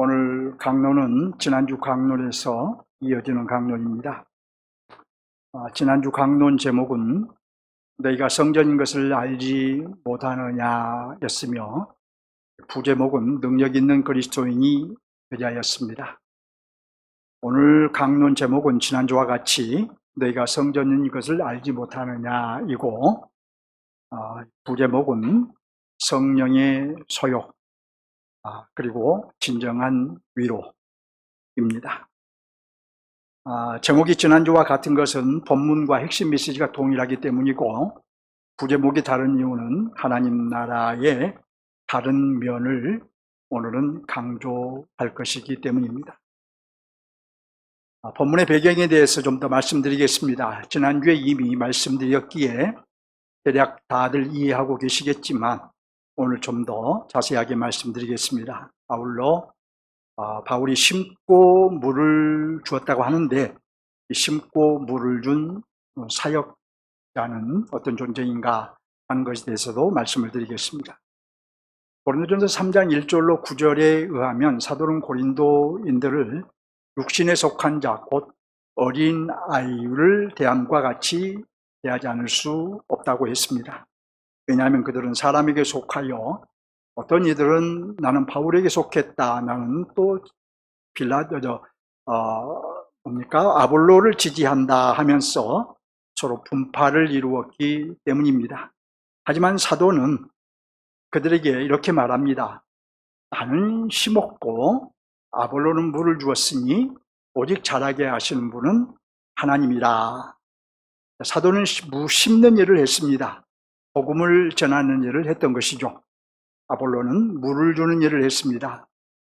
오늘 강론은 지난주 강론에서 이어지는 강론입니다. 지난주 강론 제목은 너희가 성전인 것을 알지 못하느냐 였으며, 부제목은 능력 있는 그리스도인이 되자였습니다. 오늘 강론 제목은 지난주와 같이 너희가 성전인 것을 알지 못하느냐 이고, 부제목은 성령의 소욕, 그리고 진정한 위로입니다. 제목이 지난주와 같은 것은 본문과 핵심 메시지가 동일하기 때문이고, 부제목이 다른 이유는 하나님 나라의 다른 면을 오늘은 강조할 것이기 때문입니다. 본문의 배경에 대해서 좀 더 말씀드리겠습니다. 지난주에 이미 말씀드렸기에 대략 다들 이해하고 계시겠지만 오늘 좀 더 자세하게 말씀드리겠습니다. 아울러 바울이 심고 물을 주었다고 하는데, 이 심고 물을 준 사역자는 어떤 존재인가 하는 것에 대해서도 말씀을 드리겠습니다. 고린도전서 3장 1절로 9절에 의하면 사도는 고린도인들을 육신에 속한 자, 곧 어린 아이를 대함과 같이 대하지 않을 수 없다고 했습니다. 왜냐하면 그들은 사람에게 속하여, 어떤 이들은 나는 바울에게 속했다, 나는 또 아볼로를 지지한다 하면서 서로 분파를 이루었기 때문입니다. 하지만 사도는 그들에게 이렇게 말합니다. 나는 심었고 아볼로는 물을 주었으니 오직 자라게 하시는 분은 하나님이라. 사도는 심는 일을 했습니다. 복음을 전하는 일을 했던 것이죠. 아볼로는 물을 주는 일을 했습니다.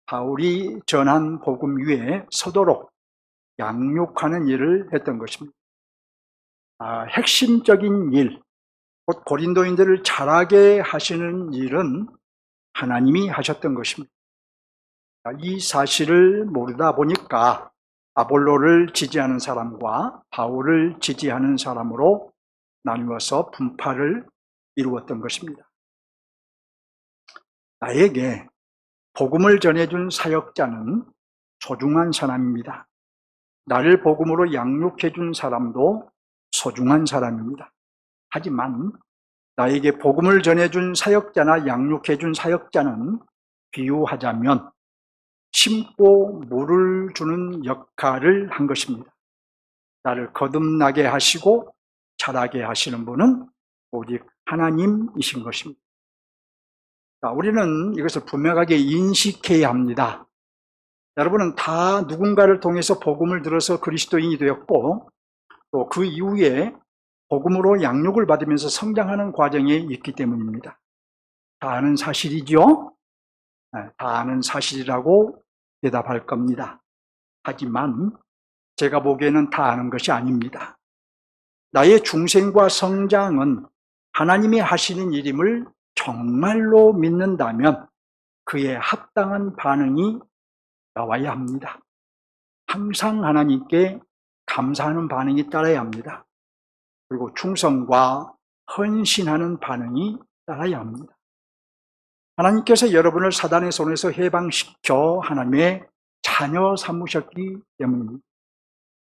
바울이 전한 복음 위에 서도록 양육하는 일을 했던 것입니다. 핵심적인 일, 곧 고린도인들을 자라게 하시는 일은 하나님이 하셨던 것입니다. 이 사실을 모르다 보니까 아볼로를 지지하는 사람과 바울을 지지하는 사람으로 나누어서 분파를 이루었던 것입니다. 나에게 복음을 전해준 사역자는 소중한 사람입니다. 나를 복음으로 양육해준 사람도 소중한 사람입니다. 하지만 나에게 복음을 전해준 사역자나 양육해준 사역자는 비유하자면 심고 물을 주는 역할을 한 것입니다. 나를 거듭나게 하시고 자라게 하시는 분은 오직 하나님이신 것입니다. 우리는 이것을 분명하게 인식해야 합니다. 여러분은 다 누군가를 통해서 복음을 들어서 그리스도인이 되었고, 또 그 이후에 복음으로 양육을 받으면서 성장하는 과정에 있기 때문입니다. 다 아는 사실이죠? 다 아는 사실이라고 대답할 겁니다. 하지만 제가 보기에는 다 아는 것이 아닙니다. 나의 중생과 성장은 하나님이 하시는 일임을 정말로 믿는다면 그에 합당한 반응이 나와야 합니다. 항상 하나님께 감사하는 반응이 따라야 합니다. 그리고 충성과 헌신하는 반응이 따라야 합니다. 하나님께서 여러분을 사단의 손에서 해방시켜 하나님의 자녀 삼으셨기 때문입니다.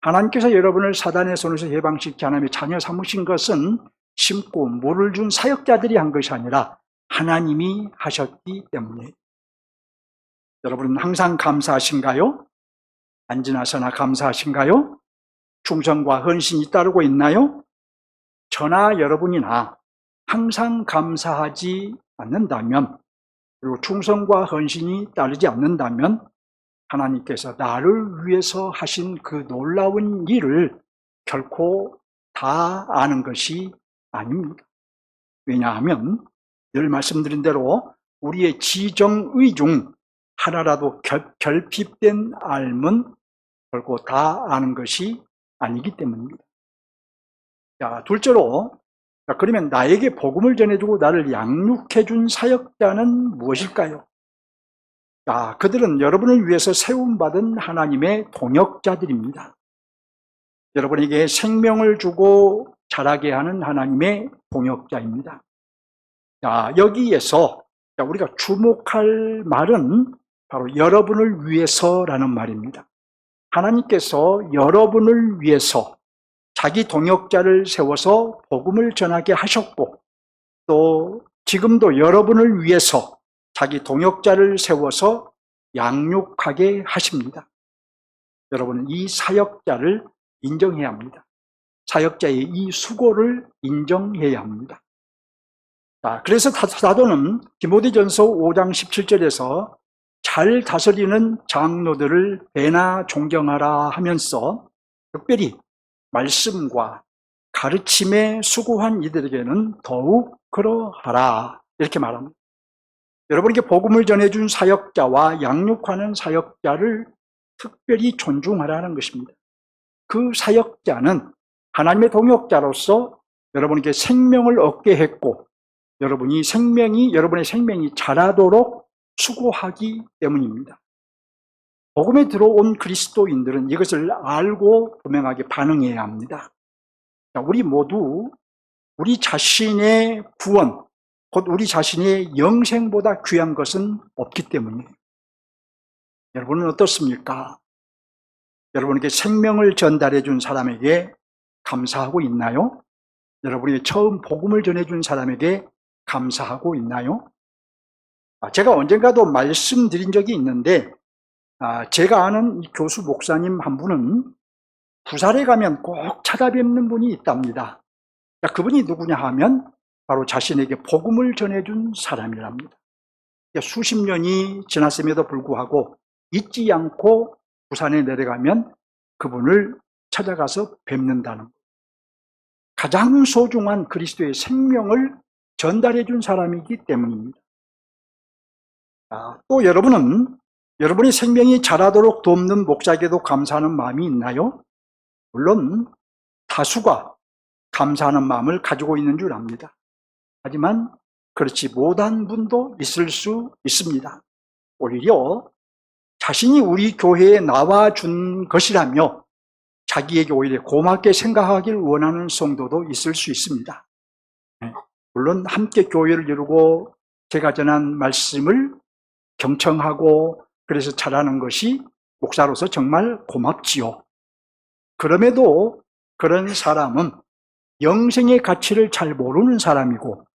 하나님께서 여러분을 사단의 손에서 해방시켜 하나님의 자녀 삼으신 것은 심고 물을 준 사역자들이 한 것이 아니라 하나님이 하셨기 때문에. 여러분은 항상 감사하신가요? 안 지나서나 감사하신가요? 충성과 헌신이 따르고 있나요? 저나 여러분이나 항상 감사하지 않는다면, 그리고 충성과 헌신이 따르지 않는다면 하나님께서 나를 위해서 하신 그 놀라운 일을 결코 다 아는 것이 아닙니다. 왜냐하면 늘 말씀드린 대로 우리의 지정의 중 하나라도 결핍된 알면 결코 다 아는 것이 아니기 때문입니다. 둘째로, 그러면 나에게 복음을 전해주고 나를 양육해준 사역자는 무엇일까요? 그들은 여러분을 위해서 세움받은 하나님의 동역자들입니다. 여러분에게 생명을 주고 자라게 하는 하나님의 동역자입니다. 여기에서 우리가 주목할 말은 바로 여러분을 위해서라는 말입니다. 하나님께서 여러분을 위해서 자기 동역자를 세워서 복음을 전하게 하셨고, 또 지금도 여러분을 위해서 자기 동역자를 세워서 양육하게 하십니다. 여러분은 이 사역자를 인정해야 합니다. 사역자의 이 수고를 인정해야 합니다. 자, 그래서 사도는 디모데전서 5장 17절에서 잘 다스리는 장로들을 배나 존경하라 하면서 특별히 말씀과 가르침에 수고한 이들에게는 더욱 그러하라 이렇게 말합니다. 여러분에게 복음을 전해준 사역자와 양육하는 사역자를 특별히 존중하라는 것입니다. 그 사역자는 하나님의 동역자로서 여러분에게 생명을 얻게 했고, 여러분의 생명이 자라도록 수고하기 때문입니다. 복음에 들어온 그리스도인들은 이것을 알고 분명하게 반응해야 합니다. 우리 모두 우리 자신의 구원, 곧 우리 자신의 영생보다 귀한 것은 없기 때문이에요. 여러분은 어떻습니까? 여러분에게 생명을 전달해 준 사람에게 감사하고 있나요? 여러분에게 처음 복음을 전해준 사람에게 감사하고 있나요? 제가 언젠가도 말씀드린 적이 있는데, 제가 아는 교수 목사님 한 분은 부산에 가면 꼭 찾아뵙는 분이 있답니다. 그분이 누구냐 하면 바로 자신에게 복음을 전해준 사람이랍니다. 수십 년이 지났음에도 불구하고 잊지 않고 부산에 내려가면 그분을 찾아가서 뵙는다는 것. 가장 소중한 그리스도의 생명을 전달해 준 사람이기 때문입니다. 또 여러분은 여러분의 생명이 자라도록 돕는 목사에게도 감사하는 마음이 있나요? 물론 다수가 감사하는 마음을 가지고 있는 줄 압니다. 하지만 그렇지 못한 분도 있을 수 있습니다. 오히려 자신이 우리 교회에 나와준 것이라며 자기에게 오히려 고맙게 생각하길 원하는 성도도 있을 수 있습니다. 물론 함께 교회를 이루고 제가 전한 말씀을 경청하고 그래서 잘하는 것이 목사로서 정말 고맙지요. 그럼에도 그런 사람은 영생의 가치를 잘 모르는 사람이고,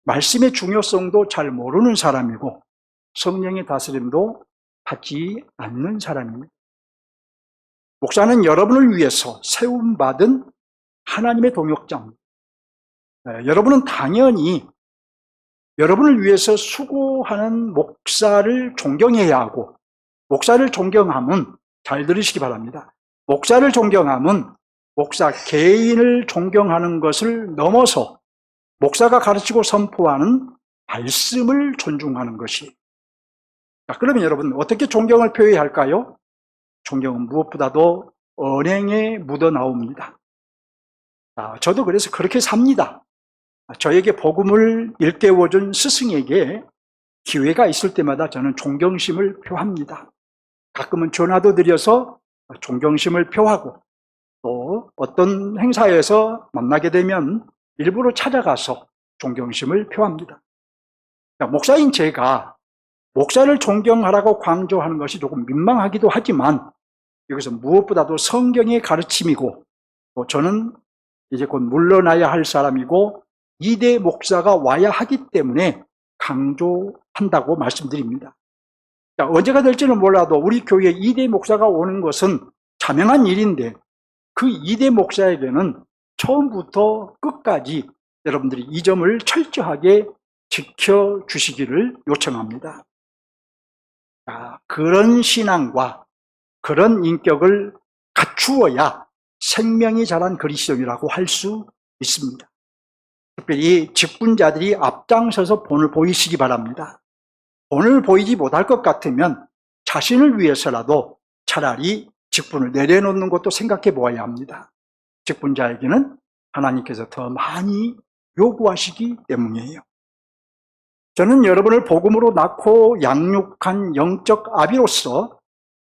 말씀의 중요성도 잘 모르는 사람이고, 성령의 다스림도 받지 않는 사람입니다. 목사는 여러분을 위해서 세움받은 하나님의 동역자입니다. 여러분은 당연히 여러분을 위해서 수고하는 목사를 존경해야 하고, 목사를 존경함은, 잘 들으시기 바랍니다. 목사를 존경함은 목사 개인을 존경하는 것을 넘어서 목사가 가르치고 선포하는 말씀을 존중하는 것이. 그러면 여러분 어떻게 존경을 표해야 할까요? 존경은 무엇보다도 언행에 묻어나옵니다. 저도 그래서 그렇게 삽니다. 저에게 복음을 일깨워준 스승에게 기회가 있을 때마다 저는 존경심을 표합니다. 가끔은 전화도 드려서 존경심을 표하고, 또 어떤 행사에서 만나게 되면 일부러 찾아가서 존경심을 표합니다. 목사인 제가 목사를 존경하라고 강조하는 것이 조금 민망하기도 하지만, 여기서 무엇보다도 성경의 가르침이고, 또 저는 이제 곧 물러나야 할 사람이고 2대 목사가 와야 하기 때문에 강조한다고 말씀드립니다. 언제가 될지는 몰라도 우리 교회에 2대 목사가 오는 것은 자명한 일인데, 그 2대 목사에게는 처음부터 끝까지 여러분들이 이 점을 철저하게 지켜주시기를 요청합니다. 그런 신앙과 그런 인격을 갖추어야 생명이 자란 그리스도인이라고 할 수 있습니다. 특별히 직분자들이 앞장서서 본을 보이시기 바랍니다. 본을 보이지 못할 것 같으면 자신을 위해서라도 차라리 직분을 내려놓는 것도 생각해 보아야 합니다. 직분자에게는 하나님께서 더 많이 요구하시기 때문이에요. 저는 여러분을 복음으로 낳고 양육한 영적 아비로서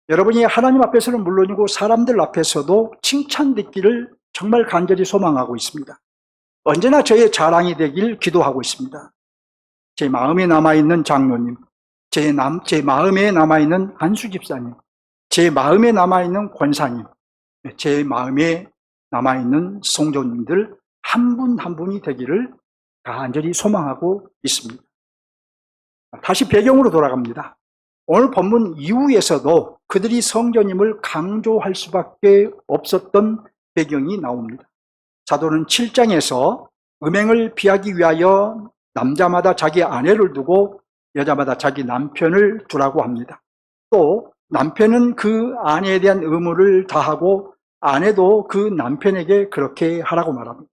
여러분이 하나님 앞에서는 물론이고 사람들 앞에서도 칭찬받기를 정말 간절히 소망하고 있습니다. 언제나 저의 자랑이 되길 기도하고 있습니다. 제 마음에 남아있는 장로님, 제 마음에 남아있는 한수 집사님, 제 마음에 남아있는 권사님, 제 마음에 남아있는 성도님들 한 분 한 분이 되기를 간절히 소망하고 있습니다. 다시 배경으로 돌아갑니다. 오늘 본문 이후에서도 그들이 성도님을 강조할 수밖에 없었던 배경이 나옵니다. 사도는 7장에서 음행을 피하기 위하여 남자마다 자기 아내를 두고 여자마다 자기 남편을 두라고 합니다. 또 남편은 그 아내에 대한 의무를 다하고 아내도 그 남편에게 그렇게 하라고 말합니다.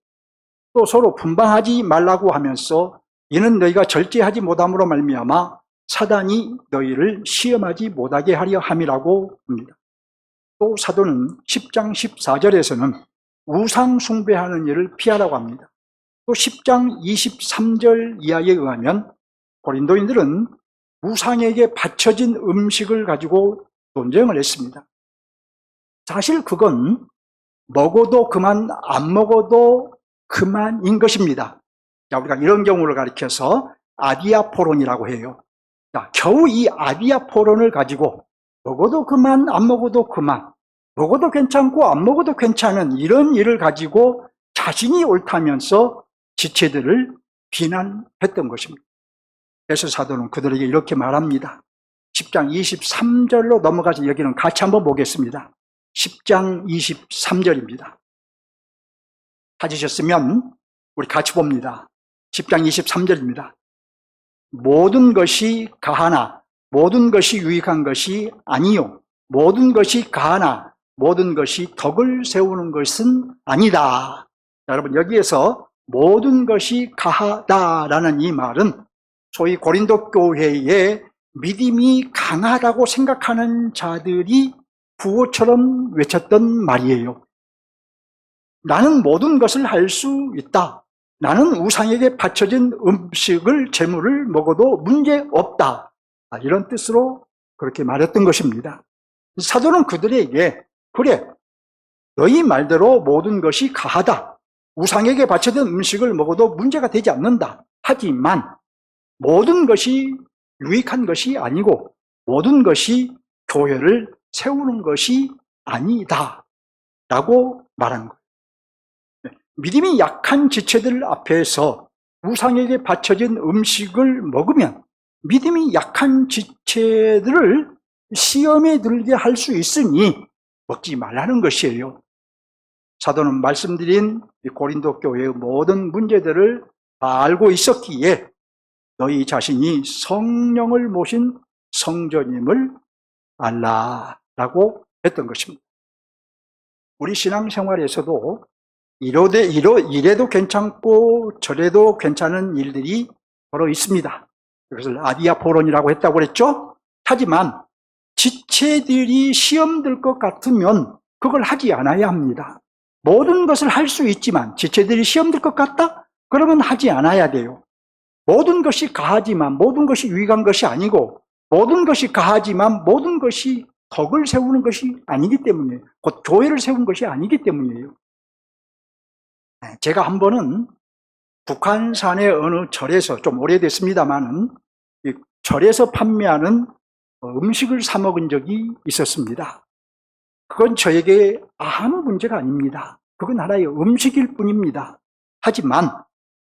또 서로 분방하지 말라고 하면서 이는 너희가 절제하지 못함으로 말미암아 사단이 너희를 시험하지 못하게 하려 함이라고 합니다. 또 사도는 10장 14절에서는 우상 숭배하는 일을 피하라고 합니다. 또 10장 23절 이하에 의하면 고린도인들은 우상에게 바쳐진 음식을 가지고 논쟁을 했습니다. 사실 그건 먹어도 그만, 안 먹어도 그만인 것입니다. 자, 우리가 이런 경우를 가리켜서 아디아포론이라고 해요. 자, 겨우 이 아디아포론을 가지고 먹어도 그만, 안 먹어도 그만, 먹어도 괜찮고 안 먹어도 괜찮은 이런 일을 가지고 자신이 옳다면서 지체들을 비난했던 것입니다. 그래서 사도는 그들에게 이렇게 말합니다. 10장 23절로 넘어가서 여기는 같이 한번 보겠습니다. 10장 23절입니다. 찾으셨으면 우리 같이 봅니다. 10장 23절입니다. 모든 것이 가하나 모든 것이 유익한 것이 아니요 모든 것이 가하나 모든 것이 덕을 세우는 것은 아니다. 자, 여러분 여기에서 모든 것이 가하다라는 이 말은 소위 고린도 교회에 믿음이 강하다고 생각하는 자들이 구호처럼 외쳤던 말이에요. 나는 모든 것을 할 수 있다. 나는 우상에게 바쳐진 음식을 재물을 먹어도 문제없다. 이런 뜻으로 그렇게 말했던 것입니다. 사도는 그들에게 그래, 너희 말대로 모든 것이 가하다. 우상에게 바쳐진 음식을 먹어도 문제가 되지 않는다. 하지만 모든 것이 유익한 것이 아니고 모든 것이 교회를 세우는 것이 아니다 라고 말한 거예요. 믿음이 약한 지체들 앞에서 우상에게 바쳐진 음식을 먹으면 믿음이 약한 지체들을 시험에 들게 할 수 있으니 먹지 말라는 것이에요. 사도는 말씀드린 고린도 교회의 모든 문제들을 다 알고 있었기에 너희 자신이 성령을 모신 성전임을 알라라고 했던 것입니다. 우리 신앙생활에서도 이래도 괜찮고 저래도 괜찮은 일들이 바로 있습니다. 그것을 아디아포론이라고 했다고 그랬죠? 하지만 지체들이 시험 들 것 같으면 그걸 하지 않아야 합니다. 모든 것을 할 수 있지만 지체들이 시험 들 것 같다? 그러면 하지 않아야 돼요. 모든 것이 가하지만 모든 것이 유익한 것이 아니고 모든 것이 가하지만 모든 것이 덕을 세우는 것이 아니기 때문이에요. 곧 교회를 세우는 것이 아니기 때문이에요. 제가 한 번은 북한산의 어느 절에서 좀 오래됐습니다만은 절에서 판매하는 음식을 사 먹은 적이 있었습니다. 그건 저에게 아무 문제가 아닙니다. 그건 하나의 음식일 뿐입니다. 하지만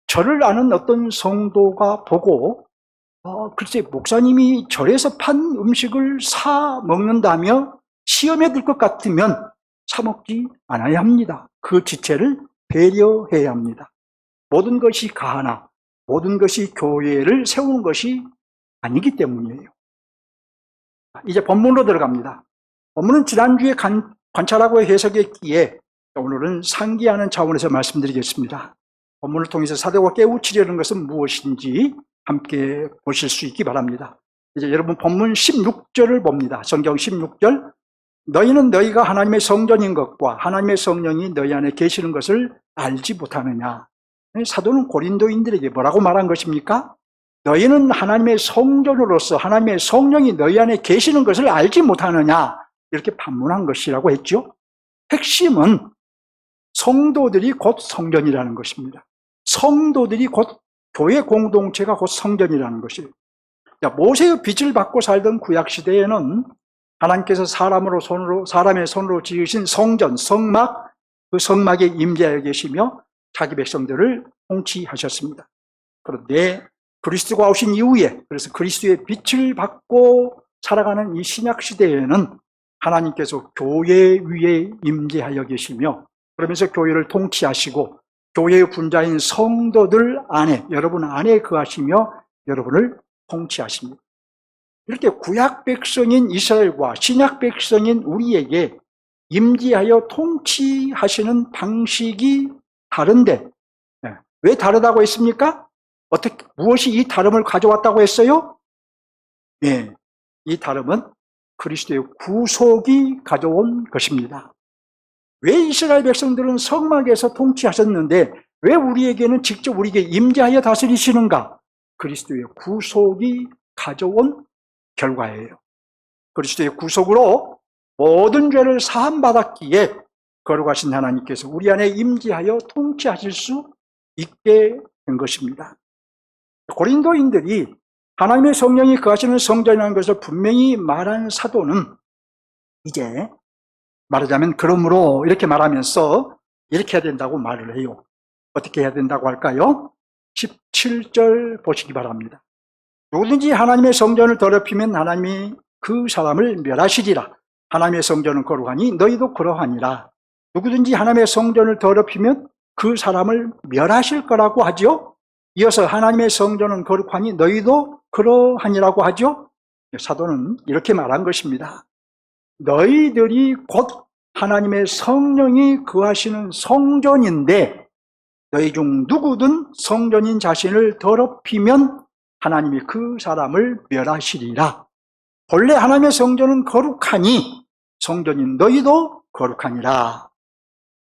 저를 아는 어떤 성도가 보고 글쎄 목사님이 절에서 판 음식을 사 먹는다며 시험에 들 것 같으면 사 먹지 않아야 합니다. 그 지체를 배려해야 합니다. 모든 것이 가하나 모든 것이 교회를 세우는 것이 아니기 때문이에요. 이제 본문으로 들어갑니다. 본문은 지난주에 관찰하고 해석했기에 오늘은 상기하는 차원에서 말씀드리겠습니다. 본문을 통해서 사도가 깨우치려는 것은 무엇인지 함께 보실 수 있기 바랍니다. 이제 여러분 본문 16절을 봅니다. 성경 16절. 너희는 너희가 하나님의 성전인 것과 하나님의 성령이 너희 안에 계시는 것을 알지 못하느냐. 사도는 고린도인들에게 뭐라고 말한 것입니까? 너희는 하나님의 성전으로서 하나님의 성령이 너희 안에 계시는 것을 알지 못하느냐, 이렇게 반문한 것이라고 했죠. 핵심은 성도들이 곧 성전이라는 것입니다. 성도들이 곧 교회 공동체가 곧 성전이라는 것이에요. 모세의 빛을 받고 살던 구약시대에는 하나님께서 사람의 손으로 지으신 성전, 성막, 그 성막에 임재하여 계시며 자기 백성들을 통치하셨습니다. 그런데 그리스도가 오신 이후에, 그래서 그리스도의 빛을 받고 살아가는 이 신약시대에는 하나님께서 교회 위에 임재하여 계시며, 그러면서 교회를 통치하시고 교회의 분자인 성도들 안에, 여러분 안에 거하시며 여러분을 통치하십니다. 이렇게 구약 백성인 이스라엘과 신약 백성인 우리에게 임재하여 통치하시는 방식이 다른데, 왜 다르다고 했습니까? 무엇이 이 다름을 가져왔다고 했어요? 이 다름은 그리스도의 구속이 가져온 것입니다. 왜 이스라엘 백성들은 성막에서 통치하셨는데 왜 우리에게는 직접 우리에게 임재하여 다스리시는가? 그리스도의 구속이 가져온 결과예요. 그리스도의 구속으로 모든 죄를 사함받았기에 거룩하신 하나님께서 우리 안에 임재하여 통치하실 수 있게 된 것입니다. 고린도인들이 하나님의 성령이 거하시는 성전이라는 것을 분명히 말한 사도는 이제 말하자면 그러므로 이렇게 말하면서 이렇게 해야 된다고 말을 해요. 어떻게 해야 된다고 할까요? 17절 보시기 바랍니다. 누구든지 하나님의 성전을 더럽히면 하나님이 그 사람을 멸하시리라. 하나님의 성전은 거룩하니 너희도 그러하니라. 누구든지 하나님의 성전을 더럽히면 그 사람을 멸하실 거라고 하죠. 이어서 하나님의 성전은 거룩하니 너희도 그러하니라고 하죠. 사도는 이렇게 말한 것입니다. 너희들이 곧 하나님의 성령이 거하시는 성전인데 너희 중 누구든 성전인 자신을 더럽히면 하나님이 그 사람을 멸하시리라. 본래 하나님의 성전은 거룩하니 성전인 너희도 거룩하니라.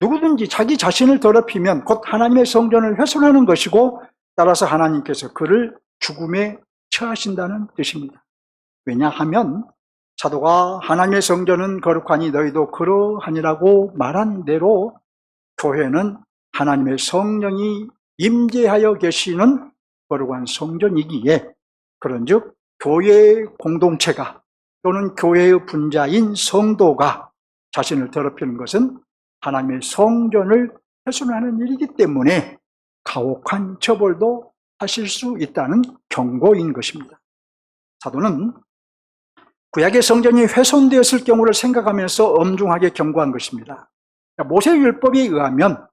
누구든지 자기 자신을 더럽히면 곧 하나님의 성전을 훼손하는 것이고 따라서 하나님께서 그를 죽음에 처하신다는 뜻입니다. 왜냐하면 사도가 하나님의 성전은 거룩하니 너희도 그러하니라고 말한 대로 교회는 하나님의 성령이 임재하여 계시는 거룩한 성전이기에 그런즉 교회의 공동체가 또는 교회의 분자인 성도가 자신을 더럽히는 것은 하나님의 성전을 훼손하는 일이기 때문에 가혹한 처벌도 하실 수 있다는 경고인 것입니다. 사도는 구약의 성전이 훼손되었을 경우를 생각하면서 엄중하게 경고한 것입니다. 모세율법에 의하면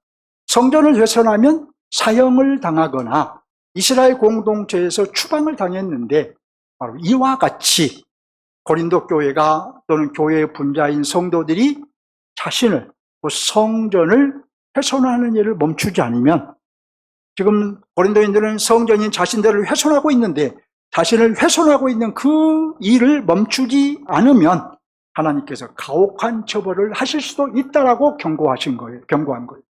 성전을 훼손하면 사형을 당하거나 이스라엘 공동체에서 추방을 당했는데 바로 이와 같이 고린도 교회가 또는 교회의 분자인 성도들이 자신을, 성전을 훼손하는 일을 멈추지 않으면, 지금 고린도인들은 성전인 자신들을 훼손하고 있는데 자신을 훼손하고 있는 그 일을 멈추지 않으면 하나님께서 가혹한 처벌을 하실 수도 있다라고 경고한 거예요.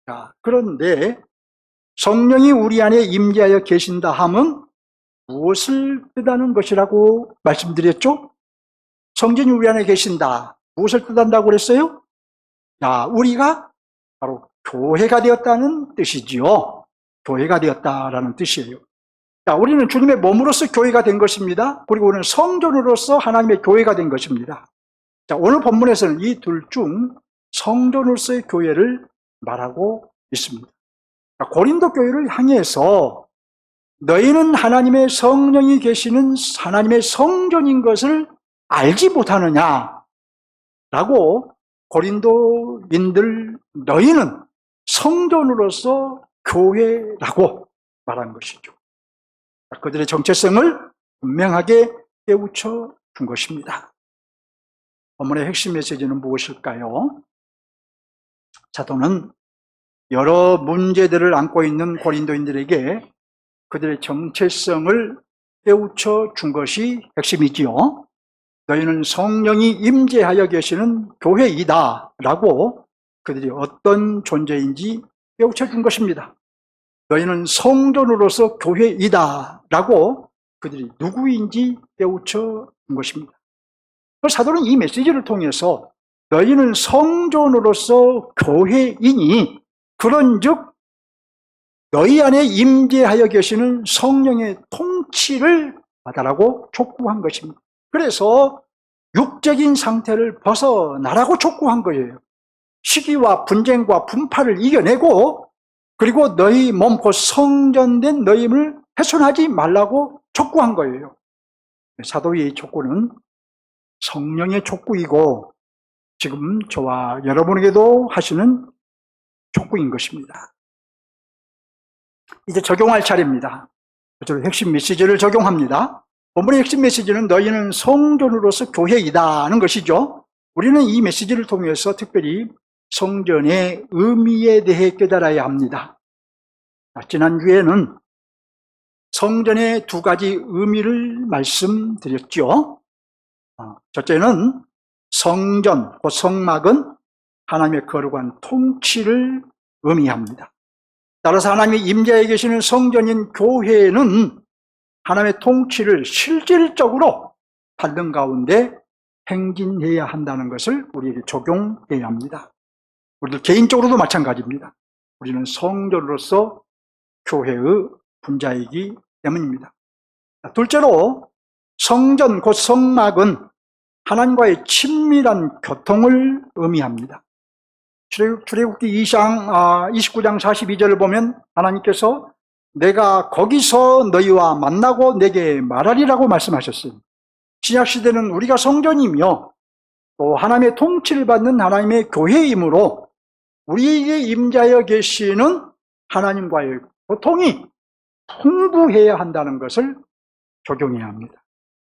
자, 그런데 성령이 우리 안에 임재하여 계신다 함은 무엇을 뜻하는 것이라고 말씀드렸죠? 성전이 우리 안에 계신다. 무엇을 뜻한다고 그랬어요? 자, 우리가 바로 교회가 되었다는 뜻이지요. 교회가 되었다라는 뜻이에요. 자, 우리는 주님의 몸으로서 교회가 된 것입니다. 그리고 우리는 성전으로서 하나님의 교회가 된 것입니다. 자, 오늘 본문에서는 이 둘 중 성전으로서의 교회를 말하고 있습니다. 자, 고린도 교회를 향해서 너희는 하나님의 성령이 계시는 하나님의 성전인 것을 알지 못하느냐 라고 고린도인들 너희는 성전으로서 교회라고 말한 것이죠. 그들의 정체성을 분명하게 깨우쳐 준 것입니다. 본문의 핵심 메시지는 무엇일까요? 사도는 여러 문제들을 안고 있는 고린도인들에게 그들의 정체성을 깨우쳐 준 것이 핵심이지요. 너희는 성령이 임재하여 계시는 교회이다 라고 그들이 어떤 존재인지 깨우쳐 준 것입니다. 너희는 성전으로서 교회이다 라고 그들이 누구인지 깨우쳐 준 것입니다. 사도는 이 메시지를 통해서 너희는 성전으로서 교회이니 그런즉 너희 안에 임재하여 계시는 성령의 통치를 받아라고 촉구한 것입니다. 그래서 육적인 상태를 벗어나라고 촉구한 거예요. 시기와 분쟁과 분파를 이겨내고, 그리고 너희 몸 곧 성전된 너희 힘을 훼손하지 말라고 촉구한 거예요. 사도의 촉구는 성령의 촉구이고 지금 저와 여러분에게도 하시는 촉구인 것입니다. 이제 적용할 차례입니다. 저는 핵심 메시지를 적용합니다. 본문의 핵심 메시지는 너희는 성전으로서 교회이다는 것이죠. 우리는 이 메시지를 통해서 특별히 성전의 의미에 대해 깨달아야 합니다. 지난주에는 성전의 두 가지 의미를 말씀드렸죠. 첫째는 성전, 곧 성막은 하나님의 거룩한 통치를 의미합니다. 따라서 하나님의 임재에 계시는 성전인 교회는 하나님의 통치를 실질적으로 받는 가운데 행진해야 한다는 것을 우리에게 적용해야 합니다. 우리들 개인적으로도 마찬가지입니다. 우리는 성전으로서 교회의 분자이기 때문입니다. 둘째로 성전 곧 성막은 하나님과의 친밀한 교통을 의미합니다. 출애굽기 29장 42절을 보면 하나님께서 내가 거기서 너희와 만나고 내게 말하리라고 말씀하셨어요. 신약시대는 우리가 성전이며 또 하나님의 통치를 받는 하나님의 교회이므로 우리에게 임자여 계시는 하나님과의 교통이 풍부해야 한다는 것을 적용해야 합니다.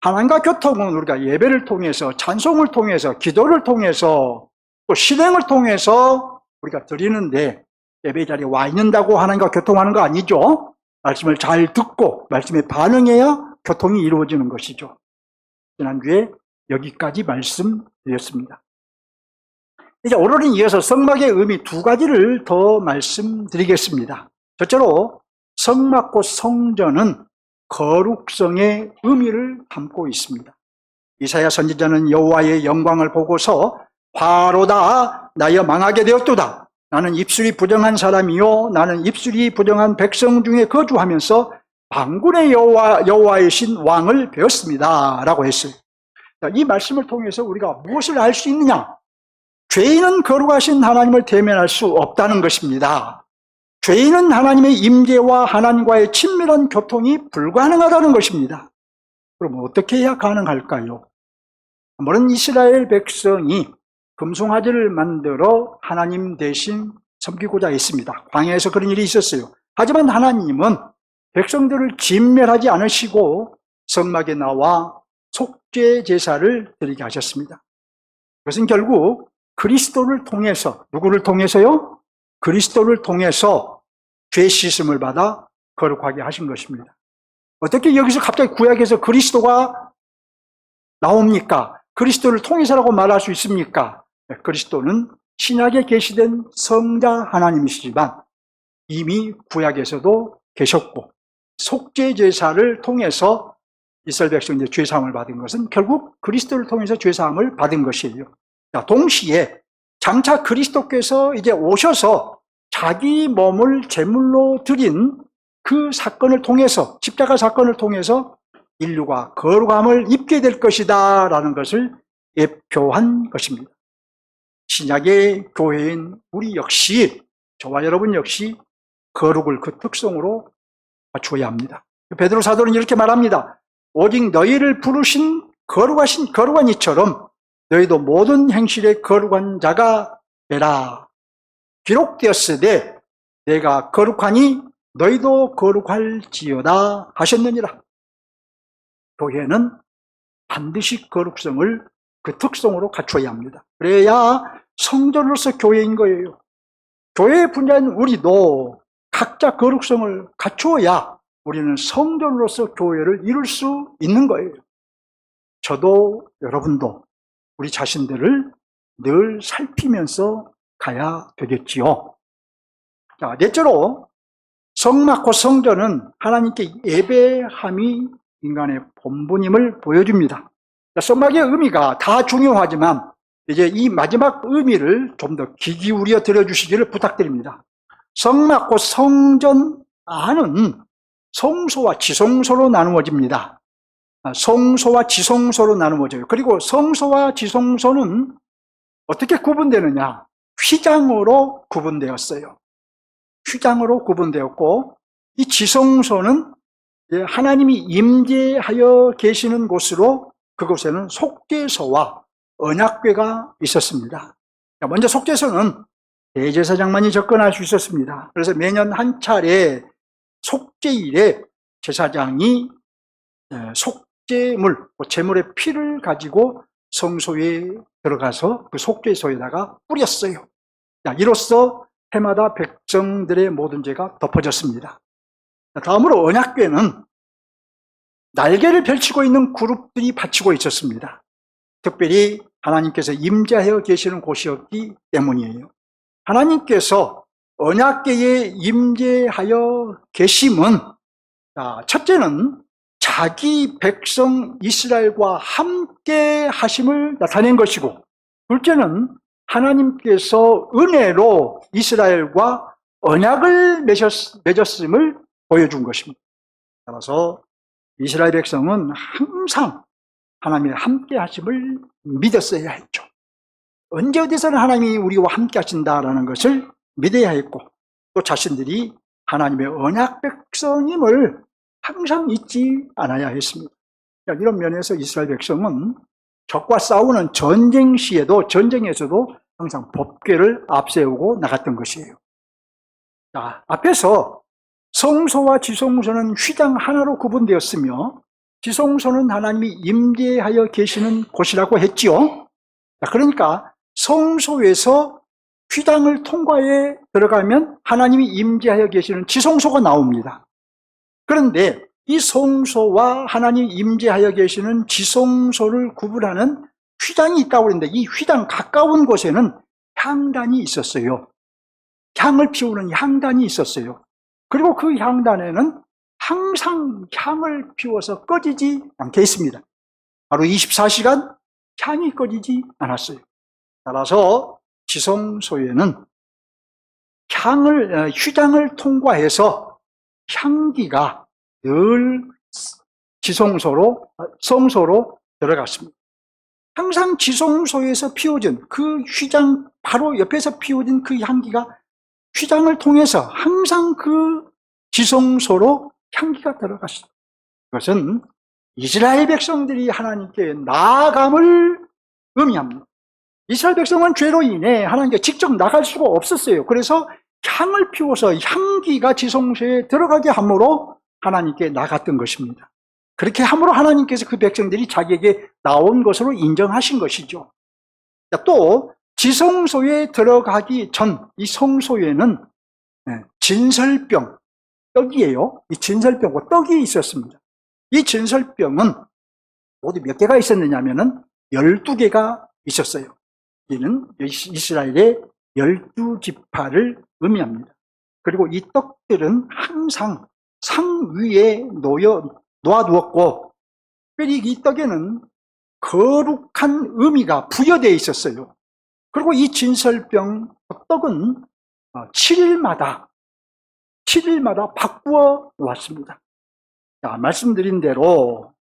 하나님과 교통은 우리가 예배를 통해서, 찬송을 통해서, 기도를 통해서, 또 실행을 통해서 우리가 드리는데, 예배 자리에 와 있는다고 하나님과 교통하는 거 아니죠. 말씀을 잘 듣고 말씀에 반응해야 교통이 이루어지는 것이죠. 지난주에 여기까지 말씀드렸습니다. 이제 오늘은 이어서 성막의 의미 두 가지를 더 말씀드리겠습니다. 첫째로 성막 곧 성전은 거룩성의 의미를 담고 있습니다. 이사야 선지자는 여호와의 영광을 보고서 화로다 나여 망하게 되었도다. 나는 입술이 부정한 사람이요 나는 입술이 부정한 백성 중에 거주하면서 만군의 여호와의 신 왕을 배웠습니다 라고 했어요. 이 말씀을 통해서 우리가 무엇을 알 수 있느냐? 죄인은 거룩하신 하나님을 대면할 수 없다는 것입니다. 죄인은 하나님의 임재와 하나님과의 친밀한 교통이 불가능하다는 것입니다. 그럼 어떻게 해야 가능할까요? 한 번은 이스라엘 백성이 금송아지를 만들어 하나님 대신 섬기고자 했습니다. 광야에서 그런 일이 있었어요. 하지만 하나님은 백성들을 진멸하지 않으시고 성막에 나와 속죄 제사를 드리게 하셨습니다. 그것은 결국 그리스도를 통해서, 누구를 통해서요? 그리스도를 통해서 죄 씻음을 받아 거룩하게 하신 것입니다. 어떻게 여기서 갑자기 구약에서 그리스도가 나옵니까? 그리스도를 통해서라고 말할 수 있습니까? 그리스도는 신약에 계시된 성자 하나님이시지만 이미 구약에서도 계셨고 속죄 제사를 통해서 이스라엘 백성이 죄 사함을 받은 것은 결국 그리스도를 통해서 죄 사함을 받은 것이에요. 동시에 장차 그리스도께서 이제 오셔서 자기 몸을 제물로 드린 그 사건을 통해서, 십자가 사건을 통해서 인류가 거룩함을 입게 될 것이다 라는 것을 예표한 것입니다. 신약의 교회인 우리 역시, 저와 여러분 역시 거룩을 그 특성으로 갖추어야 합니다. 베드로 사도는 이렇게 말합니다. 오직 너희를 부르신 거룩한 이처럼 너희도 모든 행실에 거룩한 자가 되라. 기록되었으되 내가 거룩하니 너희도 거룩할지어다 하셨느니라. 교회는 반드시 거룩성을 그 특성으로 갖춰야 합니다. 그래야 성전으로서 교회인 거예요. 교회의 분자인 우리도 각자 거룩성을 갖추어야 우리는 성전으로서 교회를 이룰 수 있는 거예요. 저도 여러분도 우리 자신들을 늘 살피면서 가야 되겠지요. 자, 넷째로 성막 곧 성전은 하나님께 예배함이 인간의 본분임을 보여줍니다. 성막의 의미가 다 중요하지만 이제 이 마지막 의미를 좀 더 귀 기울여 들어주시기를 부탁드립니다. 성막 곧 성전 안은 성소와 지성소로 나누어집니다. 성소와 지성소로 나누어져요. 그리고 성소와 지성소는 어떻게 구분되느냐? 휘장으로 구분되었어요. 휘장으로 구분되었고, 이 지성소는 하나님이 임재하여 계시는 곳으로, 그곳에는 속죄소와 언약궤가 있었습니다. 먼저 속죄소는 대제사장만이 접근할 수 있었습니다. 그래서 매년 한 차례 속죄일에 제사장이 속죄물, 제물의 피를 가지고 성소에 들어가서 그 속죄소에다가 뿌렸어요. 이로써 해마다 백성들의 모든 죄가 덮어졌습니다. 다음으로 언약궤는 날개를 펼치고 있는 그룹들이 받치고 있었습니다. 특별히 하나님께서 임재하여 계시는 곳이었기 때문이에요. 하나님께서 언약궤에 임재하여 계심은, 첫째는 자기 백성 이스라엘과 함께 하심을 나타낸 것이고, 둘째는 하나님께서 은혜로 이스라엘과 언약을 맺었음을 보여준 것입니다. 따라서 이스라엘 백성은 항상 하나님의 함께 하심을 믿었어야 했죠. 언제 어디서는 하나님이 우리와 함께 하신다라는 것을 믿어야 했고, 또 자신들이 하나님의 언약 백성임을 항상 잊지 않아야 했습니다. 이런 면에서 이스라엘 백성은 적과 싸우는 전쟁 시에도, 전쟁에서도 항상 법궤를 앞세우고 나갔던 것이에요. 자, 앞에서 성소와 지성소는 휘장 하나로 구분되었으며, 지성소는 하나님이 임재하여 계시는 곳이라고 했지요. 그러니까 성소에서 휘장을 통과해 들어가면 하나님이 임재하여 계시는 지성소가 나옵니다. 그런데 이 성소와 하나님이 임재하여 계시는 지성소를 구분하는 휘장이 있다고 그랬는데, 이 휘장 가까운 곳에는 향단이 있었어요. 향을 피우는 향단이 있었어요. 그리고 그 향단에는 항상 향을 피워서 꺼지지 않게 했습니다. 바로 24시간 향이 꺼지지 않았어요. 따라서 지성소에는 휘장을 통과해서 향기가 늘 성소로 들어갔습니다. 항상 지성소에서 피워진 그 휘장 바로 옆에서 피워진 그 향기가 휘장을 통해서 항상 그 지성소로 향기가 들어갔어요. 그것은 이스라엘 백성들이 하나님께 나아감을 의미합니다. 이스라엘 백성은 죄로 인해 하나님께 직접 나갈 수가 없었어요. 그래서 향을 피워서 향기가 지성소에 들어가게 함으로 하나님께 나갔던 것입니다. 그렇게 함으로 하나님께서 그 백성들이 자기에게 나온 것으로 인정하신 것이죠. 또 지성소에 들어가기 전 이 성소에는 진설병, 떡이에요. 이 진설병과 떡이 있었습니다. 이 진설병은 모두 몇 개가 있었느냐면은 12개가 있었어요. 이는 이스라엘의 12지파를 의미합니다. 그리고 이 떡들은 항상 상 위에 놓아두었고, 특별히 이 떡에는 거룩한 의미가 부여되어 있었어요. 그리고 이 진설병 떡은 7일마다 바꾸어 놓았습니다. 자, 말씀드린 대로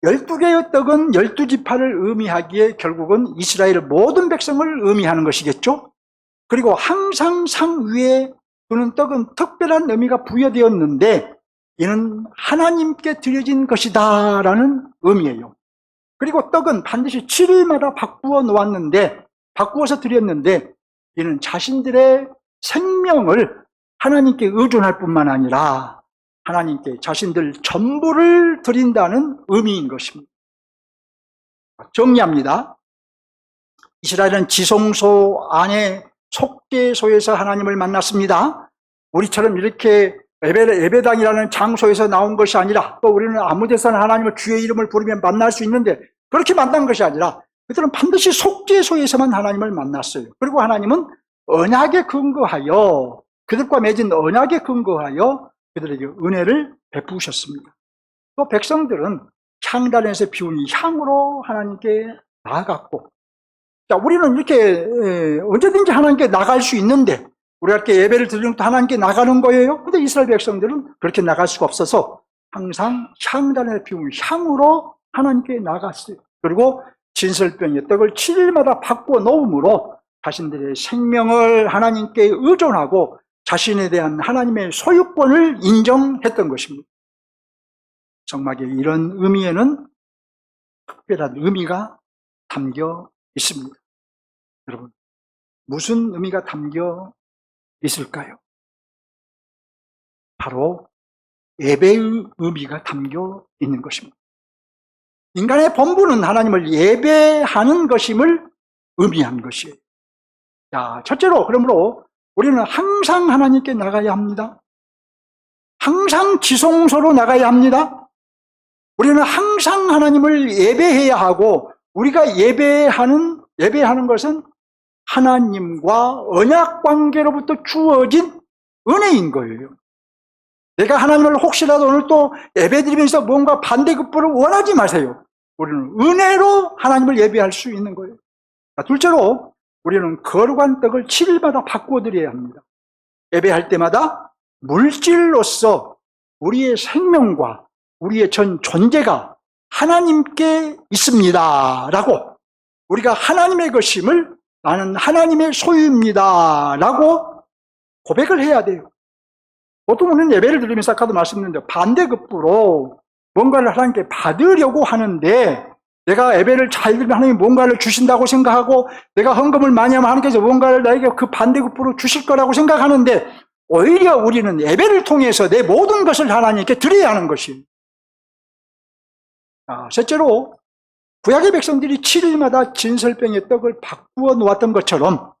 12개의 떡은 12지파를 의미하기에 결국은 이스라엘 모든 백성을 의미하는 것이겠죠. 그리고 항상 상 위에 두는 떡은 특별한 의미가 부여되었는데, 이는 하나님께 드려진 것이다 라는 의미예요. 그리고 떡은 반드시 7일마다 바꾸어서 드렸는데, 이는 자신들의 생명을 하나님께 의존할 뿐만 아니라 하나님께 자신들 전부를 드린다는 의미인 것입니다. 정리합니다. 이스라엘은 지성소 안에 속죄소에서 하나님을 만났습니다. 우리처럼 이렇게 예배당이라는 장소에서 나온 것이 아니라, 또 우리는 아무 데서나 하나님을 주의 이름을 부르면 만날 수 있는데 그렇게 만난 것이 아니라, 그들은 반드시 속죄소에서만 하나님을 만났어요. 그리고 하나님은 언약에 근거하여, 그들과 맺은 언약에 근거하여 그들에게 은혜를 베푸셨습니다. 또 백성들은 향단에서 피운 향으로 하나님께 나아갔고, 자, 우리는 이렇게 언제든지 하나님께 나갈 수 있는데, 우리가 이렇게 예배를 드리는 것도 하나님께 나가는 거예요. 근데 이스라엘 백성들은 그렇게 나갈 수가 없어서 항상 향단에 피운 향으로 하나님께 나갔어요. 그리고 진설병의 떡을 7일마다 바꾸어 놓음으로 자신들의 생명을 하나님께 의존하고 자신에 대한 하나님의 소유권을 인정했던 것입니다. 성막의 이런 의미에는 특별한 의미가 담겨 있습니다. 여러분, 무슨 의미가 담겨 있을까요? 바로 예배의 의미가 담겨 있는 것입니다. 인간의 본분은 하나님을 예배하는 것임을 의미한 것이에요. 자, 첫째로 그러므로 우리는 항상 하나님께 나가야 합니다. 항상 지성소로 나가야 합니다. 우리는 항상 하나님을 예배해야 하고, 우리가 예배하는 것은 하나님과 언약 관계로부터 주어진 은혜인 거예요. 내가 하나님을 혹시라도 오늘 또 예배드리면서 뭔가 반대급부를 원하지 마세요. 우리는 은혜로 하나님을 예배할 수 있는 거예요. 둘째로 우리는 거룩한 떡을 7일마다 바꾸어 드려야 합니다. 예배할 때마다 물질로서 우리의 생명과 우리의 전 존재가 하나님께 있습니다 라고, 우리가 하나님의 것임을 나는 하나님의 소유입니다 라고 고백을 해야 돼요. 보통 우리는 예배를 드리면서 아까도 말씀드렸는데 반대급부로 뭔가를 하나님께 받으려고 하는데, 내가 예배를 잘 드리면 하나님이 뭔가를 주신다고 생각하고, 내가 헌금을 많이 하면 하나님께서 뭔가를 나에게 그 반대급부로 주실 거라고 생각하는데, 오히려 우리는 예배를 통해서 내 모든 것을 하나님께 드려야 하는 것이에요. 셋째로 구약의 백성들이 7일마다 진설병의 떡을 바꾸어 놓았던 것처럼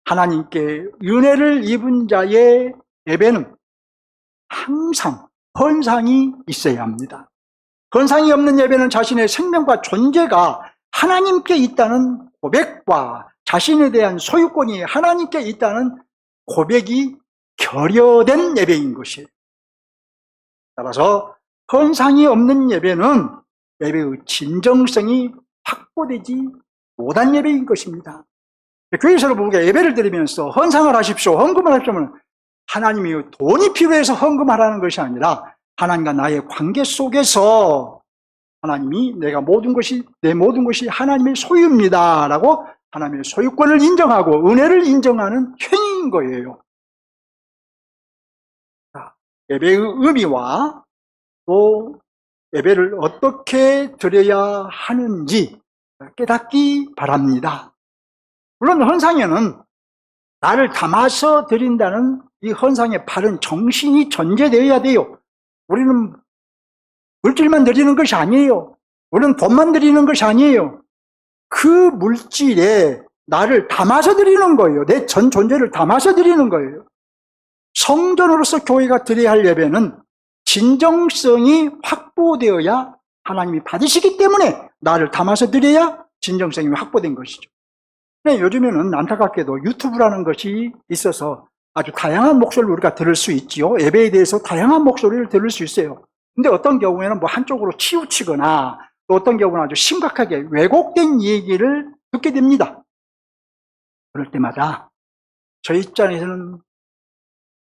하나님께 은혜를 입은 자의 예배는 항상 헌상이 있어야 합니다. 헌상이 없는 예배는 자신의 생명과 존재가 하나님께 있다는 고백과 자신에 대한 소유권이 하나님께 있다는 고백이 결여된 예배인 것이에요. 따라서 헌상이 없는 예배는 예배의 진정성이 확보되지 못한 예배인 것입니다. 교회에서 우리가 예배를 드리면서 헌상을 하십시오, 헌금을 하십시오 하면 하나님이 돈이 필요해서 헌금하라는 것이 아니라 하나님과 나의 관계 속에서 하나님이 내 모든 것이 하나님의 소유입니다 라고 하나님의 소유권을 인정하고 은혜를 인정하는 행위인 거예요. 예배의 의미와 또 예배를 어떻게 드려야 하는지 깨닫기 바랍니다. 물론 헌상에는 나를 담아서 드린다는 이 헌상의 바른 정신이 전제되어야 돼요. 우리는 물질만 드리는 것이 아니에요. 우리는 돈만 드리는 것이 아니에요. 그 물질에 나를 담아서 드리는 거예요. 내 전 존재를 담아서 드리는 거예요. 성전으로서 교회가 드려야 할 예배는 진정성이 확보되어야 하나님이 받으시기 때문에 나를 담아서 드려야 진정성이 확보된 것이죠. 요즘에는 안타깝게도 유튜브라는 것이 있어서 아주 다양한 목소리를 우리가 들을 수 있지요. 예배에 대해서 다양한 목소리를 들을 수 있어요. 근데 어떤 경우에는 뭐 한쪽으로 치우치거나 또 어떤 경우는 아주 심각하게 왜곡된 얘기를 듣게 됩니다. 그럴 때마다 저희 입장에서는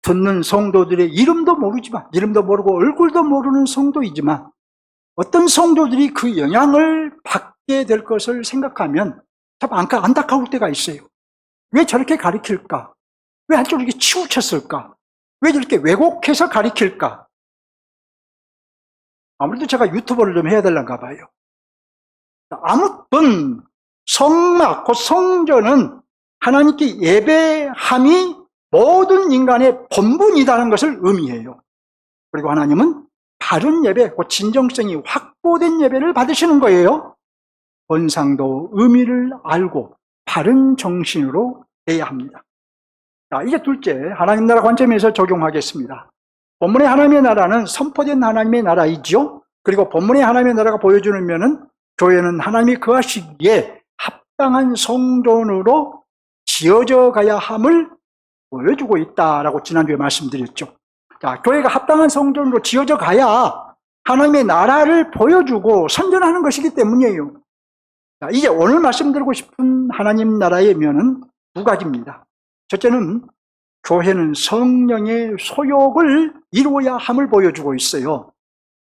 듣는 성도들의 이름도 모르고 얼굴도 모르는 성도이지만 어떤 성도들이 그 영향을 받게 될 것을 생각하면 참 안타까울 때가 있어요. 왜 저렇게 가르칠까? 왜 한쪽으로 이렇게 치우쳤을까? 왜 저렇게 왜곡해서 가르칠까? 아무래도 제가 유튜버를 좀 해야 되려는가 봐요. 아무튼 성막, 곧 성전은 하나님께 예배함이 모든 인간의 본분이라는 것을 의미해요. 그리고 하나님은 바른 예배, 곧 진정성이 확보된 예배를 받으시는 거예요. 헌상도 의미를 알고 바른 정신으로 해야 합니다. 자, 이제 둘째, 하나님 나라 관점에서 적용하겠습니다. 본문의 하나님의 나라는 선포된 하나님의 나라이죠. 그리고 본문의 하나님의 나라가 보여주는 면은 교회는 하나님이 거하시기에 합당한 성전으로 지어져 가야 함을 보여주고 있다라고 지난주에 말씀드렸죠. 자, 교회가 합당한 성전으로 지어져 가야 하나님의 나라를 보여주고 선전하는 것이기 때문이에요. 자, 이제 오늘 말씀드리고 싶은 하나님 나라의 면은 두 가지입니다. 첫째는 교회는 성령의 소욕을 이루어야 함을 보여주고 있어요.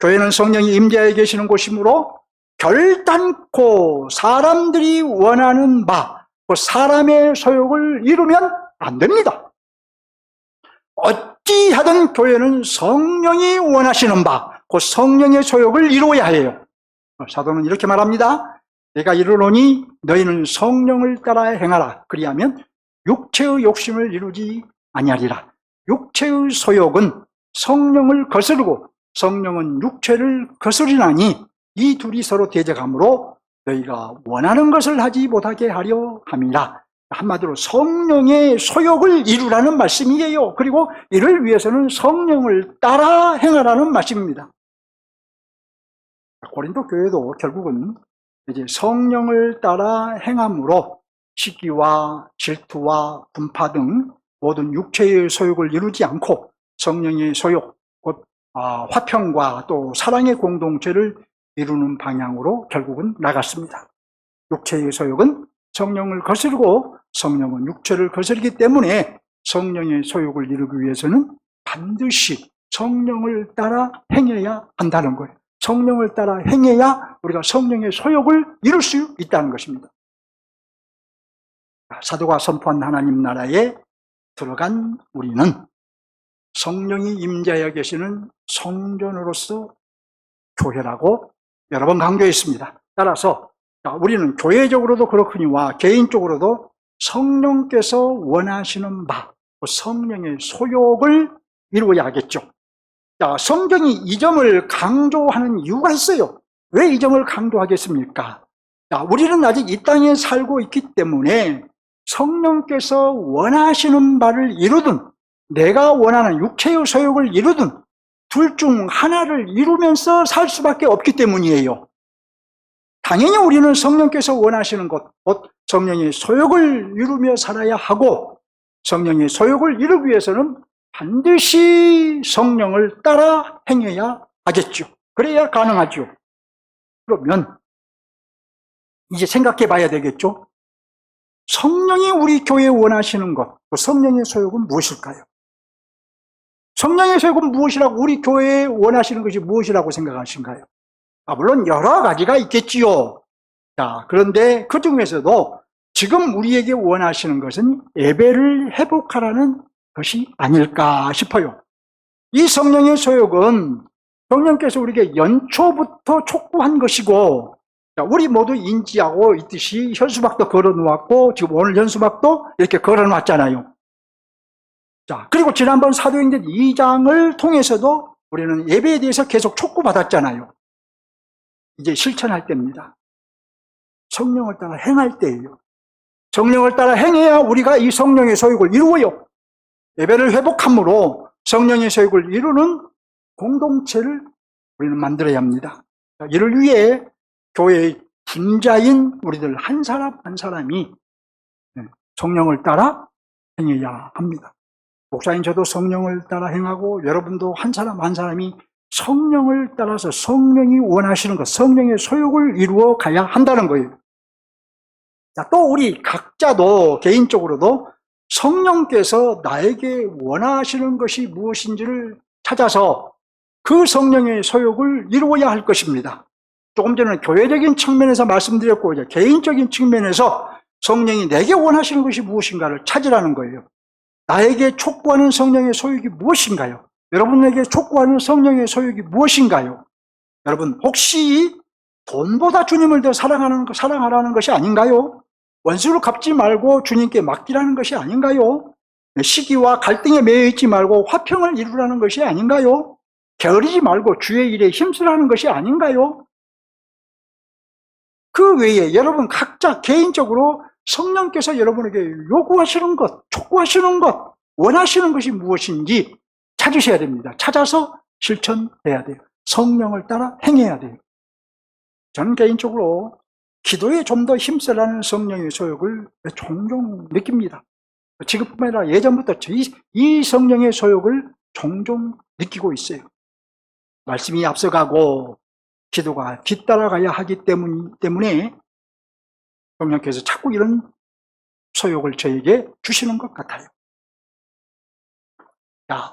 교회는 성령이 임재하여 계시는 곳이므로 결단코 사람들이 원하는 바, 그 사람의 소욕을 이루면 안 됩니다. 어찌하든 교회는 성령이 원하시는 바, 그 성령의 소욕을 이루어야 해요. 사도는 이렇게 말합니다. 내가 이르노니 너희는 성령을 따라 행하라. 그리하면 육체의 욕심을 이루지 아니하리라. 육체의 소욕은 성령을 거스르고 성령은 육체를 거스리나니 이 둘이 서로 대적하므로 너희가 원하는 것을 하지 못하게 하려 함이라. 한마디로 성령의 소욕을 이루라는 말씀이에요. 그리고 이를 위해서는 성령을 따라 행하라는 말씀입니다. 고린도 교회도 결국은 이제 성령을 따라 행함으로 시기와 질투와 분파 등 모든 육체의 소욕을 이루지 않고 성령의 소욕, 곧 화평과 또 사랑의 공동체를 이루는 방향으로 결국은 나갔습니다. 육체의 소욕은 성령을 거스르고 성령은 육체를 거스르기 때문에 성령의 소욕을 이루기 위해서는 반드시 성령을 따라 행해야 한다는 거예요. 성령을 따라 행해야 우리가 성령의 소욕을 이룰 수 있다는 것입니다. 사도가 선포한 하나님 나라에 들어간 우리는 성령이 임재하여 계시는 성전으로서 교회라고 여러 번 강조했습니다. 따라서 우리는 교회적으로도 그렇거니와 개인적으로도 성령께서 원하시는 바, 성령의 소욕을 이루어야 하겠죠. 성경이 이 점을 강조하는 이유가 있어요. 왜 이 점을 강조하겠습니까? 우리는 아직 이 땅에 살고 있기 때문에 성령께서 원하시는 바를 이루든 내가 원하는 육체의 소욕을 이루든 둘 중 하나를 이루면서 살 수밖에 없기 때문이에요. 당연히 우리는 성령께서 원하시는 것, 곧 성령의 소욕을 이루며 살아야 하고 성령의 소욕을 이루기 위해서는 반드시 성령을 따라 행해야 하겠죠. 그래야 가능하죠. 그러면 이제 생각해 봐야 되겠죠. 성령이 우리 교회에 원하시는 것, 성령의 소욕은 무엇일까요? 성령의 소욕은 무엇이라고, 우리 교회에 원하시는 것이 무엇이라고 생각하신가요? 물론 여러 가지가 있겠지요. 그런데 그 중에서도 지금 우리에게 원하시는 것은 예배를 회복하라는 것이 아닐까 싶어요. 이 성령의 소욕은 성령께서 우리에게 연초부터 촉구한 것이고, 우리 모두 인지하고 있듯이 현수막도 걸어놓았고 지금 오늘 현수막도 이렇게 걸어놨잖아요. 그리고 지난번 사도행전 2장을 통해서도 우리는 예배에 대해서 계속 촉구받았잖아요. 이제 실천할 때입니다. 성령을 따라 행할 때예요. 성령을 따라 행해야 우리가 이 성령의 소욕을 이루어요. 예배를 회복함으로 성령의 소욕을 이루는 공동체를 우리는 만들어야 합니다. 이를 위해 교회의 분자인 우리들 한 사람 한 사람이 성령을 따라 행해야 합니다. 목사님 저도 성령을 따라 행하고 여러분도 한 사람 한 사람이 성령을 따라서 성령이 원하시는 것, 성령의 소욕을 이루어 가야 한다는 거예요. 또 우리 각자도 개인적으로도 성령께서 나에게 원하시는 것이 무엇인지를 찾아서 그 성령의 소욕을 이루어야 할 것입니다. 조금 전에 교회적인 측면에서 말씀드렸고 이제 개인적인 측면에서 성령이 내게 원하시는 것이 무엇인가를 찾으라는 거예요. 나에게 촉구하는 성령의 소욕이 무엇인가요? 여러분에게 촉구하는 성령의 소욕이 무엇인가요? 여러분 혹시 돈보다 주님을 더 사랑하라는 것이 아닌가요? 원수를 갚지 말고 주님께 맡기라는 것이 아닌가요? 시기와 갈등에 매여 있지 말고 화평을 이루라는 것이 아닌가요? 게으르지 말고 주의 일에 힘쓰라는 것이 아닌가요? 그 외에 여러분 각자 개인적으로 성령께서 여러분에게 요구하시는 것, 촉구하시는 것, 원하시는 것이 무엇인지 찾으셔야 됩니다. 찾아서 실천해야 돼요. 성령을 따라 행해야 돼요. 저는 개인적으로 기도에 좀 더 힘쓰라는 성령의 소욕을 종종 느낍니다. 지금뿐만 아니라 예전부터 이 성령의 소욕을 종종 느끼고 있어요. 말씀이 앞서가고 기도가 뒤따라가야 하기 때문에 성령께서 자꾸 이런 소욕을 저에게 주시는 것 같아요.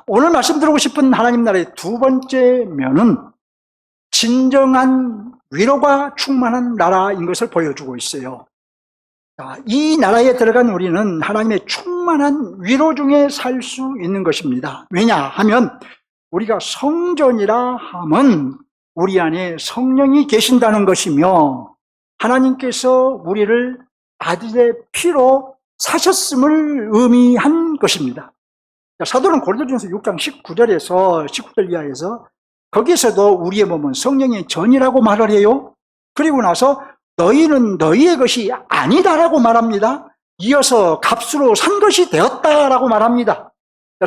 오늘 말씀드리고 싶은 하나님 나라의 두 번째 면은 진정한 위로가 충만한 나라인 것을 보여주고 있어요. 자, 이 나라에 들어간 우리는 하나님의 충만한 위로 중에 살 수 있는 것입니다. 왜냐하면 우리가 성전이라 함은 우리 안에 성령이 계신다는 것이며 하나님께서 우리를 아들의 피로 사셨음을 의미한 것입니다. 사도는 고린도전서 6장 19절에서 19절 이하에서 거기서도 우리의 몸은 성령의 전이라고 말을 해요. 그리고 나서 너희는 너희의 것이 아니다라고 말합니다. 이어서 값으로 산 것이 되었다라고 말합니다.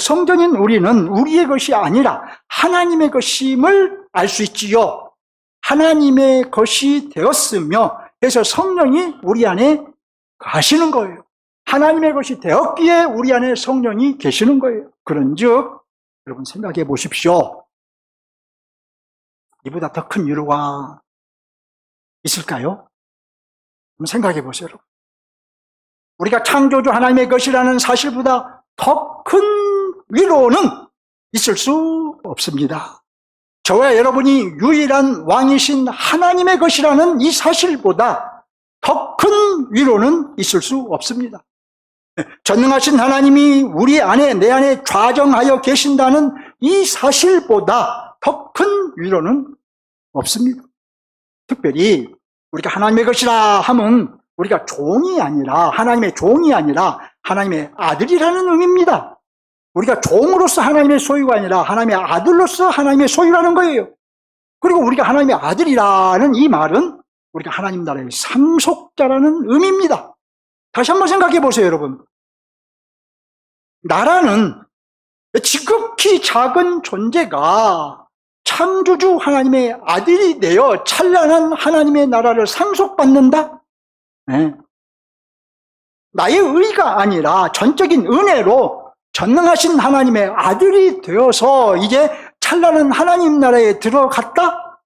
성전인 우리는 우리의 것이 아니라 하나님의 것임을 알 수 있지요. 하나님의 것이 되었으며 그래서 성령이 우리 안에 가시는 거예요. 하나님의 것이 되었기에 우리 안에 성령이 계시는 거예요. 그런즉 여러분 생각해 보십시오. 이보다 더 큰 위로가 있을까요? 한번 생각해 보세요. 여러분. 우리가 창조주 하나님의 것이라는 사실보다 더 큰 위로는 있을 수 없습니다. 저와 여러분이 유일한 왕이신 하나님의 것이라는 이 사실보다 더 큰 위로는 있을 수 없습니다. 전능하신 하나님이 우리 안에 내 안에 좌정하여 계신다는 이 사실보다 더 큰 위로는 없습니다. 특별히 우리가 하나님의 것이라 하면 우리가 종이 아니라 하나님의 종이 아니라 하나님의 아들이라는 의미입니다. 우리가 종으로서 하나님의 소유가 아니라 하나님의 아들로서 하나님의 소유라는 거예요. 그리고 우리가 하나님의 아들이라는 이 말은 우리가 하나님 나라의 상속자라는 의미입니다. 다시 한번 생각해 보세요, 여러분. 나라는 지극히 작은 존재가 창조주 하나님의 아들이 되어 찬란한 하나님의 나라를 상속받는다? 네. 나의 의가 아니라 전적인 은혜로 전능하신 하나님의 아들이 되어서 이제 찬란한 하나님 나라에 들어갔다?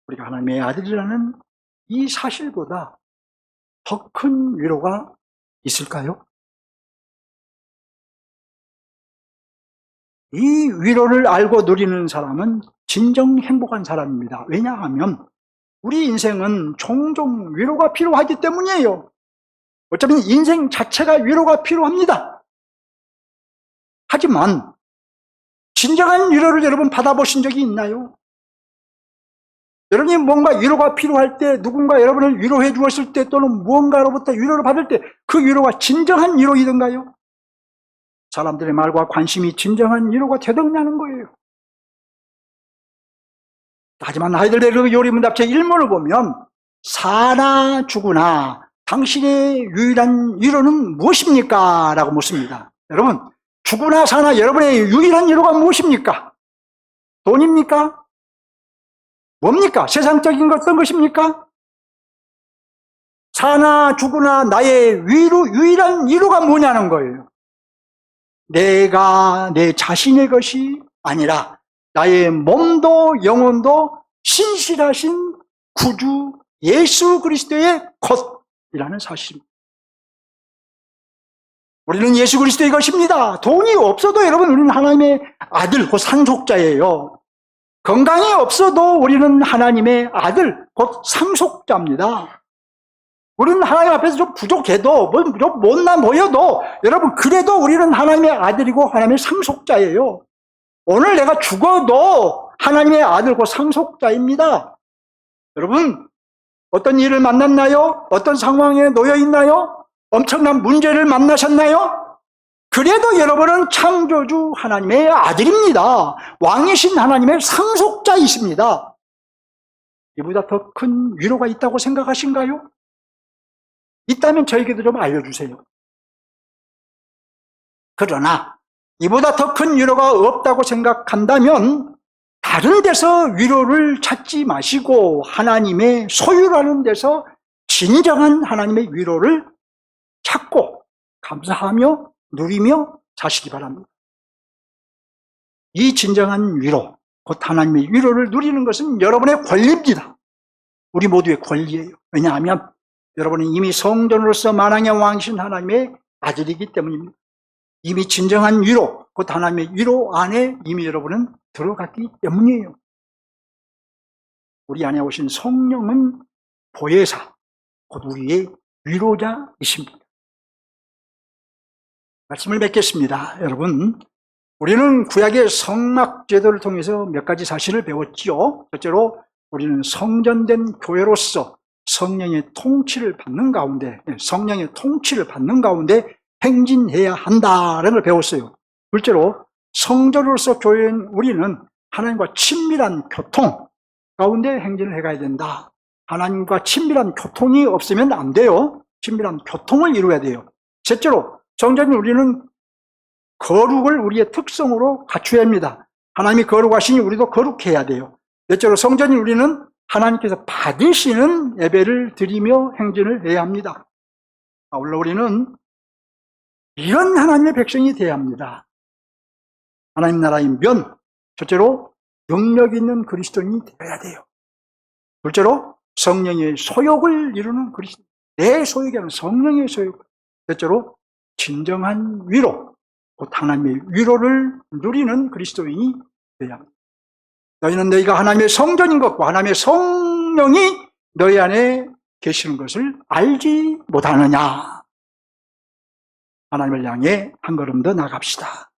우리가 하나님의 아들이라는 이 사실보다 더 큰 위로가 있을까요? 이 위로를 알고 누리는 사람은 진정 행복한 사람입니다. 왜냐하면 우리 인생은 종종 위로가 필요하기 때문이에요. 어쩌면 인생 자체가 위로가 필요합니다. 하지만 진정한 위로를 여러분 받아보신 적이 있나요? 여러분이 뭔가 위로가 필요할 때 누군가 여러분을 위로해 주었을 때 또는 무언가로부터 위로를 받을 때 그 위로가 진정한 위로이던가요? 사람들의 말과 관심이 진정한 위로가 되던가는 거예요. 하지만 하이델베르그 요리문답 제1문을 보면 사나 죽으나 당신의 유일한 위로는 무엇입니까? 라고 묻습니다. 여러분 죽으나 사나 여러분의 유일한 위로가 무엇입니까? 돈입니까? 뭡니까? 세상적인 어떤 것입니까? 사나 죽으나 나의 유일한 위로가 뭐냐는 거예요. 내가 내 자신의 것이 아니라 나의 몸도 영혼도 신실하신 구주 예수 그리스도의 것이라는 사실입니다. 우리는 예수 그리스도의 것입니다. 돈이 없어도 여러분 우리는 하나님의 아들 곧 상속자예요. 건강이 없어도 우리는 하나님의 아들 곧 상속자입니다. 우리는 하나님 앞에서 좀 부족해도 좀 못나 보여도 여러분 그래도 우리는 하나님의 아들이고 하나님의 상속자예요. 오늘 내가 죽어도 하나님의 아들 곧 상속자입니다. 여러분 어떤 일을 만났나요? 어떤 상황에 놓여 있나요? 엄청난 문제를 만나셨나요? 그래도 여러분은 창조주 하나님의 아들입니다. 왕이신 하나님의 상속자이십니다. 이보다 더 큰 위로가 있다고 생각하신가요? 있다면 저에게도 좀 알려주세요. 그러나 이보다 더 큰 위로가 없다고 생각한다면 다른 데서 위로를 찾지 마시고 하나님의 소유라는 데서 진정한 하나님의 위로를 찾고 감사하며 누리며 사시기 바랍니다. 이 진정한 위로, 곧 하나님의 위로를 누리는 것은 여러분의 권리입니다. 우리 모두의 권리예요. 왜냐하면 여러분은 이미 성전으로서 만왕의 왕이신 하나님의 아들이기 때문입니다. 이미 진정한 위로, 곧 하나님의 위로 안에 이미 여러분은 들어갔기 때문이에요. 우리 안에 오신 성령은 보혜사, 곧 우리의 위로자이십니다. 말씀을 맺겠습니다. 여러분, 우리는 구약의 성막 제도를 통해서 몇 가지 사실을 배웠지요. 첫째로 우리는 성전된 교회로서 성령의 통치를 받는 가운데 행진해야 한다는 걸 배웠어요. 둘째로 성전으로서 교회인 우리는 하나님과 친밀한 교통 가운데 행진을 해가야 된다. 하나님과 친밀한 교통이 없으면 안 돼요. 친밀한 교통을 이루어야 돼요. 셋째로 성전인 우리는 거룩을 우리의 특성으로 갖춰야 합니다. 하나님이 거룩하시니 우리도 거룩해야 돼요. 넷째로 성전인 우리는 하나님께서 받으시는 예배를 드리며 행진을 해야 합니다. 아울러 우리는 이런 하나님의 백성이 되어야 합니다. 하나님 나라의 면, 첫째로 능력 있는 그리스도인이 되어야 돼요. 둘째로 성령의 소욕을 이루는 그리스도, 내 소욕이 아니라 성령의 소욕. 셋째로 진정한 위로, 곧 하나님의 위로를 누리는 그리스도인이 되어야 합니다. 너희는 너희가 하나님의 성전인 것과 하나님의 성령이 너희 안에 계시는 것을 알지 못하느냐. 하나님을 향해 한 걸음 더 나갑시다.